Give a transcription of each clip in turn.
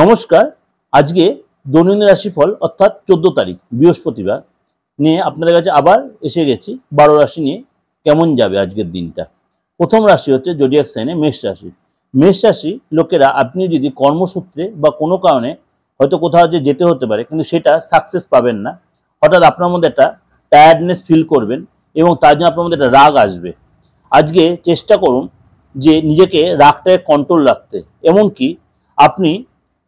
নমস্কার। আজকে দৈনন্দিন রাশিফল অর্থাৎ 14 তারিখ বৃহস্পতিবার নিয়ে আপনাদের কাছে আবার এসে গেছি। 12 রাশি নিয়ে কেমন যাবে আজকের দিনটা। প্রথম রাশি হচ্ছে জোডিয়াক সাইনে মেষ রাশি। মেষ রাশি লোকেরা আপনি যদি কর্মসূত্রে বা কোনো কারণে হয়তো কোথাও যে যেতে হতে পারে, কিন্তু সেটা সাকসেস পাবেন না। হঠাৎ আপনার মধ্যে একটা টায়ার্ডনেস ফিল করবেন এবং তার জন্য আপনার মধ্যে একটা রাগ আসবে। আজকে চেষ্টা করুন যে নিজেকে রাগটাকে কন্ট্রোল রাখতে। এমনকি আপনি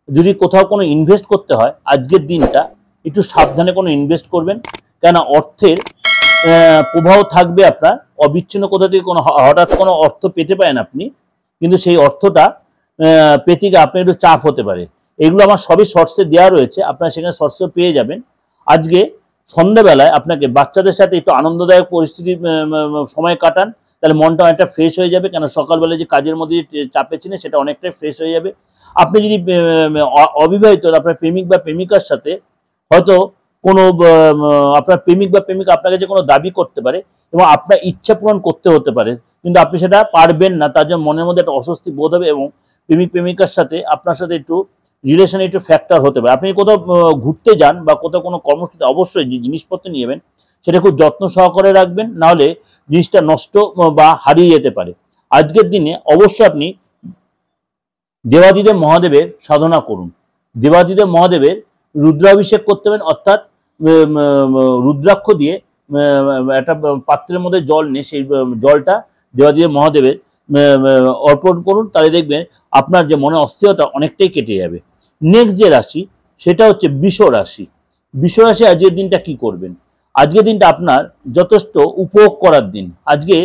যদি কোথাও কোনো ইনভেস্ট করতে হয় আজকের দিনটা একটু সাবধানে কোনো ইনভেস্ট করবেন, কেন অর্থের প্রবাহ থাকবে আপনার অবিচ্ছিন্ন। কোথা থেকে কোনো হঠাৎ কোনো অর্থ পেতে পারেন আপনি, কিন্তু সেই অর্থটা পেতে গিয়ে আপনার একটু চাপ হতে পারে। এগুলো আমার সবই শর্টসে দেওয়া রয়েছে, আপনারা সেখানে শর্টসেও পেয়ে যাবেন। আজকে সন্ধ্যাবেলায় আপনাকে বাচ্চাদের সাথে একটু আনন্দদায়ক পরিস্থিতি সময় কাটান, তাহলে মনটা অনেকটা ফ্রেশ হয়ে যাবে। কেন সকালবেলায় যে কাজের মধ্যে চাপে ছিলেন সেটা অনেকটাই ফ্রেশ হয়ে যাবে। আপনি যদি অবিবাহিত, আপনার প্রেমিক বা প্রেমিকার সাথে হয়তো কোনো আপনার প্রেমিক বা প্রেমিকা আপনার কাছে কোনো দাবি করতে পারে এবং আপনার ইচ্ছা পূরণ করতে হতে পারে, কিন্তু আপনি সেটা পারবেন না। তার জন্য মনের মধ্যে একটা অস্বস্তি বোধ হবে এবং প্রেমিক প্রেমিকার সাথে আপনার সাথে একটু রিলেশনে একটু ফ্যাক্টর হতে পারে। আপনি কোথাও ঘুরতে যান বা কোথাও কোনো কর্মসূচিতে অবশ্যই যে জিনিসপত্র নিয়ে যাবেন সেটা খুব যত্ন সহকারে রাখবেন, নাহলে জিনিসটা নষ্ট বা হারিয়ে যেতে পারে। আজকের দিনে অবশ্যই আপনি দেবাদিদেব মহাদেবের সাধনা করুন। দেবাদিদেব মহাদেবের রুদ্রাভিষেক করতে হবে, অর্থাৎ রুদ্রাক্ষ দিয়ে একটা পাত্রের মধ্যে জল নিয়ে সেই জলটা দেবাদিদেব মহাদেবের অর্পণ করুন, তাহলে দেখবেন আপনার যে মনে অস্থিরতা অনেকটাই কেটে যাবে। নেক্সট যে রাশি সেটা হচ্ছে বৃষ রাশি। বৃষ রাশি আজকের দিনটা কি করবেন? আজকের দিনটা আপনার যথেষ্ট উপভোগ করার দিন। আজকে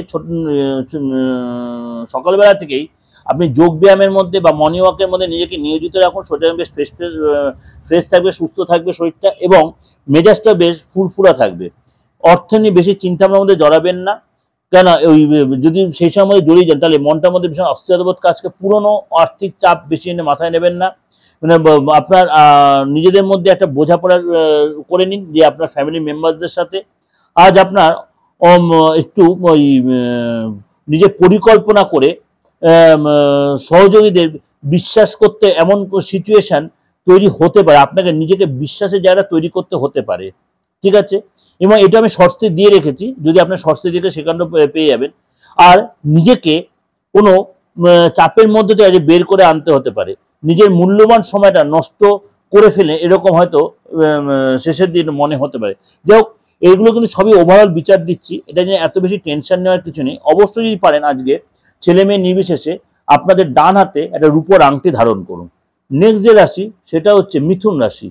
সকালবেলা থেকেই আপনি যোগ ব্যায়ামের মধ্যে বা মর্নিং ওয়াকের মধ্যে নিজেকে নিয়োজিত রাখুন। শরীরটা বেশ ফ্রেশ থাকবে, সুস্থ থাকবে শরীরটা, এবং মেজাজটা বেশ ফুরফুরা থাকবে। অর্থ নিয়ে বেশি চিন্তার মধ্যে জড়াবেন না, কেন ওই যদি সেই সময় জড়িয়ে যান তাহলে মনটার মধ্যে ভীষণ অস্থিরতাবোধ কাজকে। পুরনো আর্থিক চাপ বেশি এনে মাথায় নেবেন না। মানে আপনার নিজেদের মধ্যে একটা বোঝাপড়া করে নিন যে আপনার ফ্যামিলি মেম্বারসদের সাথে। আজ আপনার একটু ওই নিজের পরিকল্পনা করে সহযোগীদের বিশ্বাস করতে এমন সিচুয়েশন তৈরি হতে পারে, আপনাকে নিজেকে বিশ্বাসের জায়গা তৈরি করতে হতে পারে। ঠিক আছে, এবং এটা আমি শর্টসে দিয়ে রেখেছি, যদি আপনার শর্টসে দিকে সেখানে পেয়ে যাবেন। আর নিজেকে কোনো চাপের মধ্যে থেকে বের করে আনতে হতে পারে। নিজের মূল্যবান সময়টা নষ্ট করে ফেলে এরকম হয়তো শেষের দিন মনে হতে পারে। যাই হোক, এগুলো কিন্তু সবই ওভারঅল বিচার দিচ্ছি, এটা নিয়ে এত বেশি টেনশন নেওয়ার কিছু নেই। অবশ্যই যদি পারেন আজকে ছেলে মেয়ে নির্বিশেষে আপনাদের ডান হাতে একটা রূপোর আংটি ধারণ করুন। নেক্সট যে রাশি সেটা হচ্ছে মিথুন রাশি।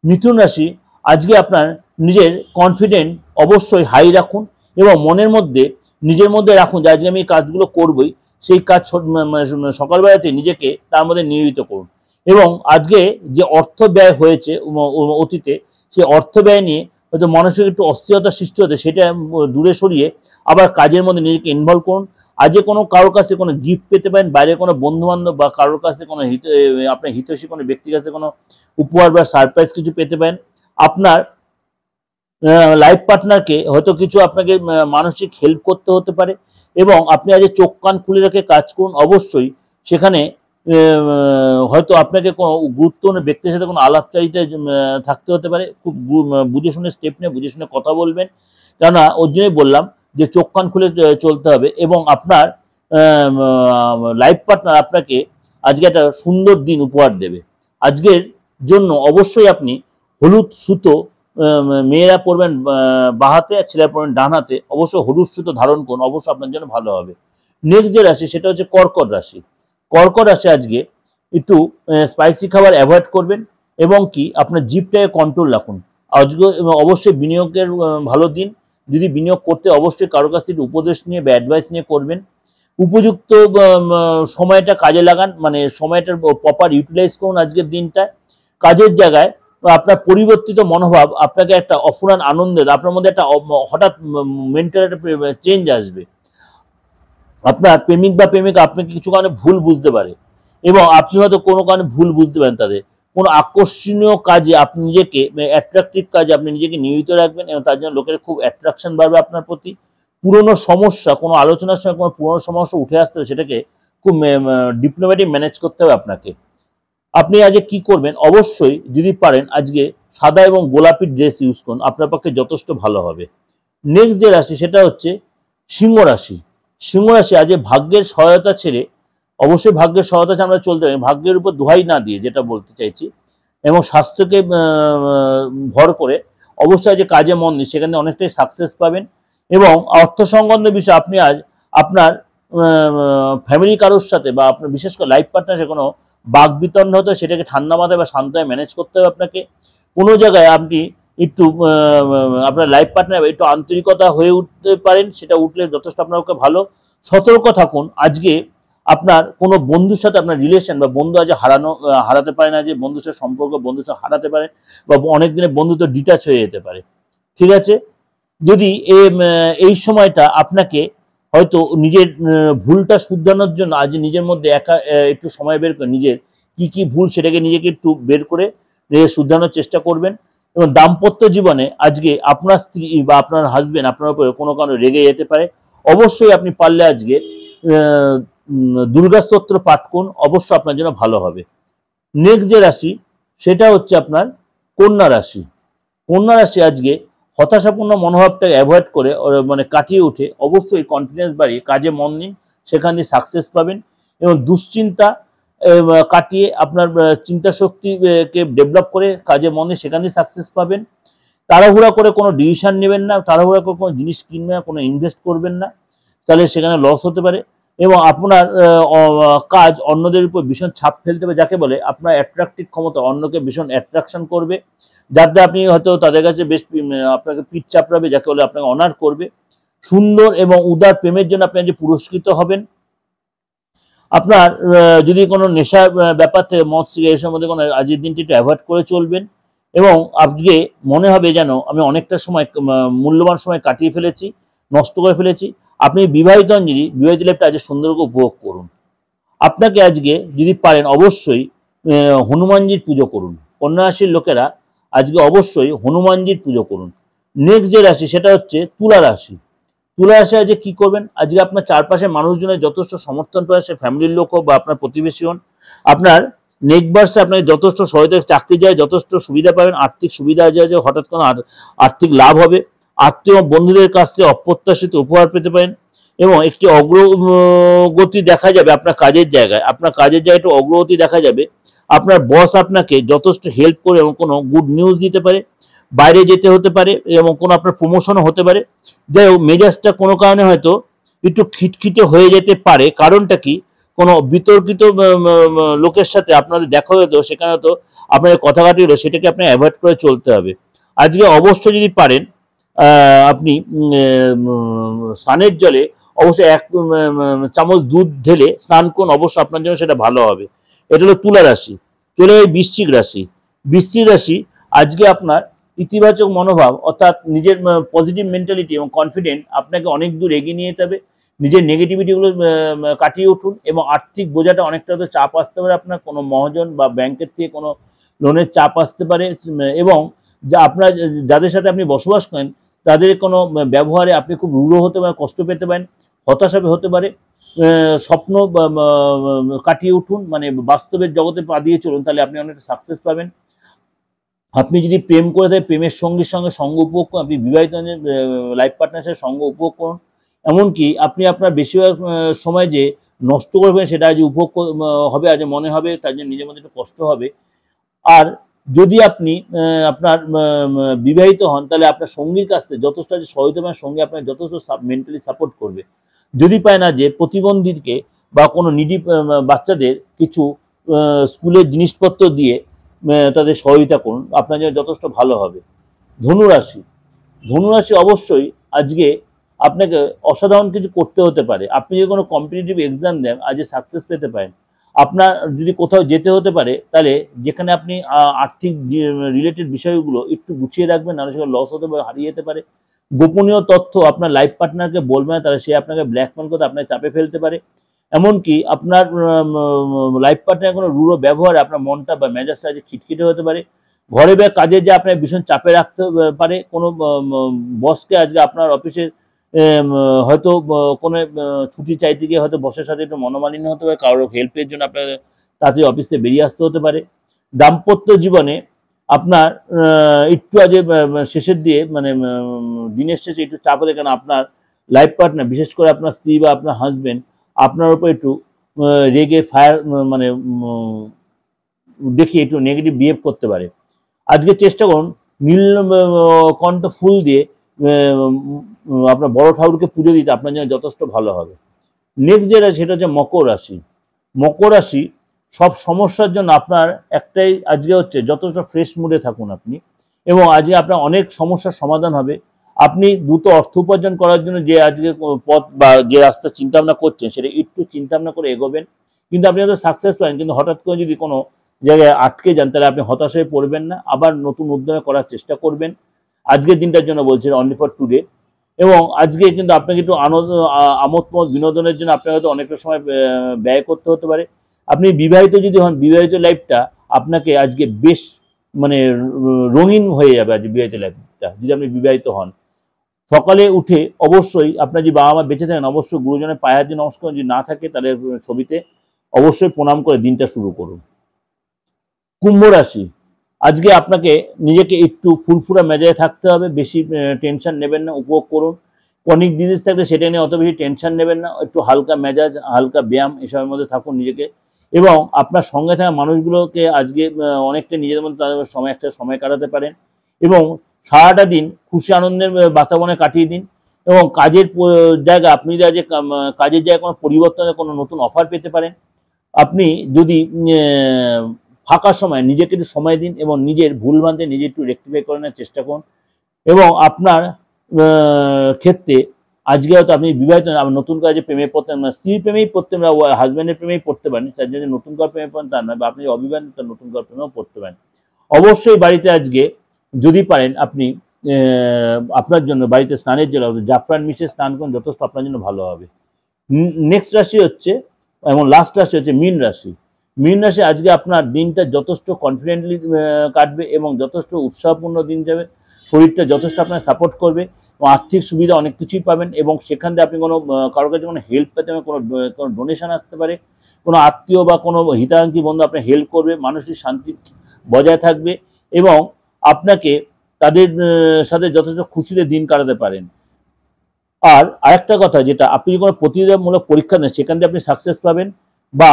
মিথুন রাশি আজকে আপনার নিজের কনফিডেন্ট অবশ্যই হাই রাখুন এবং মনের মধ্যে নিজের মধ্যে রাখুন যে আজকে আমি এই কাজগুলো করবই। সেই কাজ সকালবেলাতে নিজেকে তার মধ্যে নিয়োজিত করুন, এবং আজকে যে অর্থ ব্যয় হয়েছে অতীতে, সেই অর্থ ব্যয় নিয়ে হয়তো মানসিক একটু অস্থিরতা সৃষ্টি হতে, সেটা দূরে সরিয়ে আবার কাজের মধ্যে নিজেকে ইনভলভ করুন। আজকে কোনো কারোর কাছে কোনো গিফট পেতে পারেন, বাইরে কোনো বন্ধু বান্ধব বা কারোর কাছে কোনো আপনার হিতৈষী কোনো ব্যক্তির কাছে কোনো উপহার বা সারপ্রাইজ কিছু পেতে পারেন। আপনার লাইফ পার্টনারকে হয়তো কিছু আপনাকে মানসিক হেল্প করতে হতে পারে, এবং আপনি আজ চোখ কান খুলে রেখে কাজ করুন। অবশ্যই সেখানে হয়তো আপনাকে কোনো গুরুত্বপূর্ণ ব্যক্তির সাথে কোনো আলাপচারিতা থাকতে হতে পারে। খুব বুঝে শুনে স্টেপ নিয়ে বুঝে শুনে কথা বলবেন, কেননা ওর জন্যই বললাম যে চোখ কান খুলে চলতে হবে। এবং আপনার লাইফ পার্টনার আপনাকে আজকে একটা সুন্দর দিন উপহার দেবে। আজকের জন্য অবশ্যই আপনি হলুদ সুতো, মেয়েরা পরবেন বাঁ হাতে আর ছেলেরা পরবেন ডান হাতে, অবশ্যই হলুদ সুতো ধারণ করুন, অবশ্যই আপনার জন্য ভালো হবে। নেক্সট যে রাশি সেটা হচ্ছে কর্কট রাশি। কর্কট রাশি আজকে একটু স্পাইসি খাবার অ্যাভয়েড করবেন, এবং কি আপনার জিভটাকে কন্ট্রোল রাখুন। আজকে অবশ্যই বিনিয়োগের ভালো দিন। যদি বিনিয়োগ করতে অবশ্যই কারো কাছ থেকে উপদেশ নিয়ে বা অ্যাডভাইস নিয়ে করবেন। উপযুক্ত সময়টা কাজে লাগান, মানে সময়টার প্রপার ইউটিলাইজ করুন আজকের দিনটা। কাজের জায়গায় আপনার পরিবর্তিত মনোভাব আপনাকে একটা অফুরান আনন্দের, আপনার মধ্যে একটা হঠাৎ মেন্টাল একটা চেঞ্জ আসবে। আপনার প্রেমিক বা প্রেমিকা আপনাকে কিছু কারণে ভুল বুঝতে পারে, এবং আপনি হয়তো কোনো কারণে ভুল বুঝতে পারেন তাদের। কোনো আকর্ষণীয় কাজে আপনি নিজেকে, অ্যাট্রাকটিভ কাজে আপনি নিজেকে নিয়োজিত রাখবেন, এবং তার জন্য লোকের খুব অ্যাট্রাকশন বাড়বে আপনার প্রতি। পুরনো সমস্যা, কোনো আলোচনার সময় কোনো পুরনো সমস্যা উঠে আসতে হবে, সেটাকে খুব ডিপ্লোম্যাটিক ম্যানেজ করতে হবে আপনাকে। আপনি আজকে কি করবেন, অবশ্যই যদি পারেন আজকে সাদা এবং গোলাপি ড্রেস ইউজ করুন, আপনার পক্ষে যথেষ্ট ভালো হবে। নেক্সট যে রাশি সেটা হচ্ছে সিংহ রাশি। সিংহ রাশি আজকে ভাগ্যের সহায়তা ছেড়ে, অবশ্যই ভাগ্যের সহায়তা ছাড়া আমরা চলতে পারি, ভাগ্যের উপর দোহাই না দিয়ে যেটা বলতে চাইছি, এবং স্বাস্থ্যকে ভর করে অবশ্যই যে কাজে মন দিন, সেখানে অনেকটাই সাকসেস পাবেন। এবং অর্থ সংক্রান্ত বিষয়ে আপনি আজ আপনার ফ্যামিলি কারোর সাথে বা আপনার বিশেষ করে লাইফ পার্টনারের কোনো বাক বিতণ্ড হতে, সেটাকে ঠান্ডা মাথায় বা শান্ত হয়ে ম্যানেজ করতে হবে আপনাকে। কোনো জায়গায় আপনি একটু আপনার লাইফ পার্টনার একটু আন্তরিকতা হয়ে উঠতে পারেন, সেটা উঠলে যথেষ্ট আপনার পক্ষে ভালো। সতর্ক থাকুন, আজকে আপনার কোনো বন্ধুর সাথে আপনার রিলেশন বা বন্ধু আজ হারাতে পারে না, যে বন্ধুর সাথে সম্পর্ক বন্ধুর সাথে হারাতে পারে, বা অনেক দিনের বন্ধুত্ব ডিটাচ হয়ে যেতে পারে। ঠিক আছে, যদি এই সময়টা আপনাকে হয়তো নিজের ভুলটা শুধরানোর জন্য আজ নিজের মধ্যে একা একটু সময় বের করে নিজের কি কি ভুল সেটাকে নিজেকে একটু বের করে শুধরানোর চেষ্টা করবেন। এবং দাম্পত্য জীবনে আজকে আপনার স্ত্রী বা আপনার হাজবেন্ড আপনার উপরে কোনো কারণে রেগে যেতে পারে। অবশ্যই আপনি পারলে আজকে দুর্গা স্তোত্র পাঠ করুন, অবশ্যই আপনার জন্য ভালো হবে। নেক্সট যে রাশি সেটা হচ্ছে আপনার কন্যা রাশি। কন্যা রাশি আজকে হতাশাপূর্ণ মনোভাবটাকে অ্যাভয়েড করে মানে কাটিয়ে উঠে অবশ্যই কনফিডেন্স বাড়িয়ে কাজে মন দিন, সেখান দিয়ে সাকসেস পাবেন। এবং দুশ্চিন্তা কাটিয়ে আপনার চিন্তা শক্তিকে ডেভেলপ করে কাজে মন দিয়ে সেখান দিয়ে সাকসেস পাবেন। তাড়াহুড়া করে কোনো ডিসিশন নেবেন না, তাড়াহুড়া করে কোনো জিনিস কিনবেন না, কোনো ইনভেস্ট করবেন না, তাহলে সেখানে লস হতে পারে। এবং আপনার কাজ অন্যদের উপর ভীষণ ছাপ ফেলতে হবে, যাকে বলে আপনার অ্যাট্রাকটিভ ক্ষমতা অন্যকে ভীষণ অ্যাট্রাকশন করবে, যাতে আপনি হয়তো তাদের কাছে বেশ আপনাকে পিঠ চাপড়াবে, যাকে বলে আপনাকে অনার করবে। সুন্দর এবং উদার প্রেমের জন্য আপনি যে পুরস্কৃত হবেন। আপনার যদি কোনো নেশার ব্যাপার থেকে মদ সিগারেট এসবের মধ্যে কোনো আজকের দিনটি একটু অ্যাভয়েড করে চলবেন। এবং আজকে মনে হবে যেন আমি অনেকটা সময় মূল্যবান সময় কাটিয়ে ফেলেছি, নষ্ট করে ফেলেছি। আপনি বিবাহিত অঞ্জলি বিবাহিত লাইফটা আজকে সুন্দর করে উপভোগ করুন। আপনাকে আজকে যদি পারেন অবশ্যই হনুমানজির পুজো করুন। কন্যা রাশির লোকেরা আজকে অবশ্যই হনুমানজির পুজো করুন। নেক্সট যে রাশি সেটা হচ্ছে তুলা রাশি। তুলা রাশি আজকে কি করবেন, আজকে আপনার চারপাশে মানুষজনের যথেষ্ট সমর্থন পায়, সে ফ্যামিলির লোক হোক বা আপনার প্রতিবেশী হন। আপনার নেক্সট আপনার যথেষ্ট সহায়তা, চাকরি যায় যথেষ্ট সুবিধা পাবেন, আর্থিক সুবিধা আছে, হঠাৎ কোনো আর্থিক লাভ হবে। আত্মীয় বন্ধুদের কাছ থেকে অপ্রত্যাশিত উপহার পেতে পারেন। এবং একটি অগ্রগতি দেখা যাবে আপনার কাজের জায়গায়, আপনার কাজের জায়গায় একটু অগ্রগতি দেখা যাবে। আপনার বস আপনাকে যথেষ্ট হেল্প করে এবং কোনো গুড নিউজ দিতে পারে, বাইরে যেতে হতে পারে এবং কোনো আপনার প্রমোশনও হতে পারে। যাই হোক, মেজাজটা কোনো কারণে হয়তো একটু খিটখিটে হয়ে যেতে পারে। কারণটা কি, কোনো বিতর্কিত লোকের সাথে আপনাদের দেখা হতো, সেখানে হয়তো আপনাদের কথা কাটি হলো, সেটাকে আপনি অ্যাভয়েড করে চলতে হবে। আজকে অবশ্যই যদি পারেন আপনি স্নানের জলে অবশ্যই 1 চামচ দুধ ঢেলে স্নান করুন, অবশ্যই আপনার জন্য সেটা ভালো হবে। এটা হলো তুলা রাশি। চলে যাই বৃশ্চিক রাশি। বৃশ্চিক রাশি আজকে আপনার ইতিবাচক মনোভাব অর্থাৎ নিজের পজিটিভ মেন্টালিটি এবং কনফিডেন্ট আপনাকে অনেক দূর এগিয়ে নিয়ে যেতে হবে। নিজের নেগেটিভিটিগুলো কাটিয়ে উঠুন। এবং আর্থিক বোঝাটা অনেকটা তো চাপ আসতে পারে, আপনার কোনো মহাজন বা ব্যাংকের থেকে কোনো লোনের চাপ আসতে পারে। এবং যা আপনার যাদের সাথে আপনি বসবাস করেন তাদের কোনো ব্যবহারে আপনি খুব রূঢ় হতে পারেন, কষ্ট পেতে পারেন, হতাশা হতে পারে। স্বপ্ন কাটিয়ে উঠুন, মানে বাস্তবের জগতে পা দিয়ে চলুন, তাহলে আপনি অনেকটা সাকসেস পাবেন। আপনি যদি প্রেম করে থাকেন, প্রেমের সঙ্গীর সঙ্গে সঙ্গ উপভোগ করুন। আপনি বিবাহিত লাইফ পার্টনারের সাথে সঙ্গ উপভোগ করুন। এমনকি আপনি আপনার বেশিরভাগ সময় যে নষ্ট করবেন সেটা আজ উপভোগ হবে, আজ মনে হবে, তার জন্য নিজের মধ্যে একটু কষ্ট হবে। আর যদি আপনি আপনার বিবাহিত হন, তাহলে আপনার সঙ্গীর কাছ থেকে যথেষ্ট সহায়তা পাবেন, সঙ্গী আপনার যথেষ্ট মেন্টালি সাপোর্ট করবে। যদি পায় না যে প্রতিবন্ধীকে বা কোনো নিডি বাচ্চাদের কিছু স্কুলের জিনিসপত্র দিয়ে তাদের সহায়তা করুন, আপনার জন্য যথেষ্ট ভালো হবে। ধনুরাশি। ধনুরাশি অবশ্যই আজকে আপনাকে অসাধারণ কিছু করতে হতে পারে। আপনি যদি কোনো কম্পিটিটিভ এক্সাম দেন, আজকে সাকসেস পেতে পারেন। আপনার যদি কোথাও যেতে হতে পারে, তাহলে যেখানে আপনি আর্থিক রিলেটেড বিষয়গুলো একটু গুছিয়ে রাখবেন, নাহলে সেখানে লস হতে পারে, হারিয়ে যেতে পারে। গোপনীয় তথ্য আপনার লাইফ পার্টনারকে বলবেন, তাহলে সে আপনাকে ব্ল্যাকমেল করতে আপনাকে চাপে ফেলতে পারে। এমনকি আপনার লাইফ পার্টনারের কোনো রূঢ় ব্যবহারে আপনার মনটা বা মেজাজটা আজকে খিটখিটে হতে পারে। ঘরে বা কাজে যে আপনার ভীষণ চাপে রাখতে পারে। কোনো বসকে আজকে আপনার অফিসে হয়তো কোনো ছুটি চাইতে গিয়ে হয়তো বসের সাথে একটু মনোমালিন্য হতে পারে, কারোর হেল্পের জন্য আপনার তাড়াতাড়ি অফিস থেকে বেরিয়ে আসতে হতে পারে। দাম্পত্য জীবনে আপনার একটু আজ শেষের দিয়ে মানে দিনের শেষে একটু চাপ হলে, কেন আপনার লাইফ পার্টনার, বিশেষ করে আপনার স্ত্রী বা আপনার হাজবেন্ড আপনার উপর একটু রেগে ফায়ার মানে দেখি একটু নেগেটিভ বিহেভ করতে পারে। আজকে চেষ্টা করুন নীলকণ্ঠ ফুল দিয়ে আপনার বড় ঠাকুরকে পুজো দিতে, আপনার জন্য যথেষ্ট ভালো হবে। নেক্সট যেটা সেটা হচ্ছে মকর রাশি। মকর রাশি সব সমস্যার জন্য আপনার একটাই আজকে হচ্ছে যথেষ্ট ফ্রেশ মুডে থাকুন আপনি, এবং আজকে আপনার অনেক সমস্যার সমাধান হবে। আপনি দ্রুত অর্থ উপার্জন করার জন্য যে আজকে পথ বা যে রাস্তা চিন্তা ভাবনা করছেন সেটা একটু চিন্তা ভাবনা করে এগোবেন, কিন্তু আপনি হয়তো সাকসেস পাবেন, কিন্তু হঠাৎ করে যদি কোনো জায়গায় আটকে যান তাহলে আপনি হতাশ হয়ে পড়বেন না, আবার নতুন উদ্যমে করার চেষ্টা করবেন। আজকের দিনটার জন্য বলছি অনলি ফর টুডে। এবং আজকে কিন্তু আপনাকে একটু আমোদপ্রমোদ বিনোদনের জন্য আপনাকে হয়তো অনেকটা সময় ব্যয় করতে হতে পারে। আপনি বিবাহিত যদি হন, বিবাহিত লাইফটা আপনাকে আজকে বেশ মানে রঙিন হয়ে যাবে আজকে বিবাহিত লাইফটা যদি আপনি বিবাহিত হন। সকালে উঠে অবশ্যই আপনার যে বাবা মা বেঁচে থাকেন, অবশ্যই গুরুজনের পায়ে হাত দিয়ে নমস্কার, যদি না থাকে তাহলে ছবিতে অবশ্যই প্রণাম করে দিনটা শুরু করুন। কুম্ভ রাশি, আজকে আপনাকে নিজেকে একটু ফুরফুরা মেজাজে থাকতে হবে, বেশি টেনশন নেবেন না, উপভোগ করুন। ক্রনিক ডিজিজ থাকলে সেটা নিয়ে অত বেশি টেনশন নেবেন না, একটু হালকা মেজাজ, হালকা ব্যায়াম এসবের মধ্যে থাকুন নিজেকে। এবং আপনার সঙ্গে থাকা মানুষগুলোকে আজকে অনেকটা নিজেদের মধ্যে তাদের একটা সময় কাটাতে পারেন, এবং সারাটা দিন খুশি আনন্দের বাতাবরণে কাটিয়ে দিন। এবং কাজের জায়গা, আপনি যদি আজকে কাজের জায়গায় কোনো পরিবর্তনের কোনো নতুন অফার পেতে পারেন। আপনি যদি ফাঁকা সময় নিজেকে একটু সময় দিন এবং নিজের ভুলভ্রান্তি নিজে একটু রেকটিফাই করানোর চেষ্টা করুন। এবং আপনার ক্ষেত্রে আজকে হয়তো আপনি বিবাহিত, নতুন কাজে প্রেমে পড়তেন না, স্ত্রীর প্রেমেই পড়তেন না, হাজব্যান্ডের প্রেমেই পড়তে পারেন, তার জন্য নতুন করে প্রেমে পড়েন তার নয়, বা আপনি অবিবাহিত তার নতুন করে প্রেমেও পড়তে পারেন। অবশ্যই বাড়িতে আজকে যদি পারেন আপনি আপনার জন্য বাড়িতে স্নানের জল জাফরান মিশিয়ে স্নান করুন, যথেষ্ট আপনার জন্য ভালো হবে। নেক্সট রাশি হচ্ছে এবং লাস্ট রাশি হচ্ছে মীন রাশি। মীন রাশি, আজকে আপনার দিনটা যথেষ্ট কনফিডেন্টলি কাটবে এবং যথেষ্ট উৎসাহপূর্ণ দিন যাবে, শরীরটা যথেষ্ট আপনার সাপোর্ট করবে, এবং আর্থিক সুবিধা অনেক কিছুই পাবেন, এবং সেখান থেকে আপনি কোনো কারোর কাছে কোনো হেল্প পেতে পারেন, কোনো ডোনেশন আসতে পারে, কোনো আত্মীয় বা কোনো হিতাকাঙ্ক্ষী বন্ধু আপনার হেল্প করবে, মানসিক শান্তি বজায় থাকবে, এবং আপনাকে তাদের সাথে যথেষ্ট খুশিতে দিন কাটাতে পারেন। আর আরেকটা কথা, যেটা আপনি কোনো প্রতিযোগিতামূলক পরীক্ষা দেন সেখান থেকে আপনি সাকসেস পাবেন, বা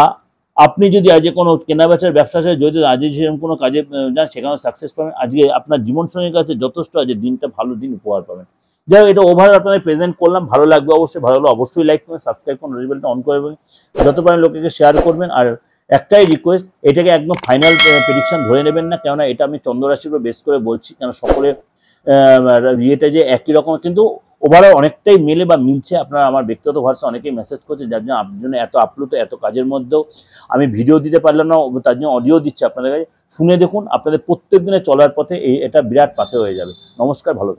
আপনি যদি আজকে কোনো কেনাবেচার ব্যবসার সাথে জড়িত আজকে সেরকম কোনো কাজে যান সেখানেও সাকসেস পাবেন। আজকে আপনার জীবনসঙ্গীর কাছে যথেষ্ট আজকে দিনটা ভালো দিন উপহার পাবেন। যাই হোক, এটা ওভারঅল আপনাদের প্রেজেন্ট করলাম, ভালো লাগবে অবশ্যই, ভালো লাগলে অবশ্যই লাইক করবেন, সাবস্ক্রাইব করুন, নোটিফিকেশনটা অন করে দেবেন, যত পারেন লোকেকে শেয়ার করবেন। আর একটাই রিকোয়েস্ট, এটাকে একদম ফাইনাল প্রেডিকশন ধরে নেবেন না, কেননা এটা আমি চন্দ্ররাশির উপর বেস করে বলছি, কেন সকলের ইয়েটা যে একই রকম, কিন্তু ওভারঅল অনেকটাই মেলে বা মিলছে। আপনারা আমার ব্যক্তিগত হোয়াটসঅ্যাপ অনেকেই মেসেজ করছে, যার জন্য আপনার জন্য এত আপ্লুত, এত কাজের মধ্যেও আমি ভিডিও দিতে পারলাম না, তার জন্য অডিও দিচ্ছি আপনাদের কাছে, শুনে দেখুন, আপনাদের প্রত্যেক দিনে চলার পথে এটা বিরাট পাথে হয়ে যাবে। নমস্কার, ভালো থাকবেন।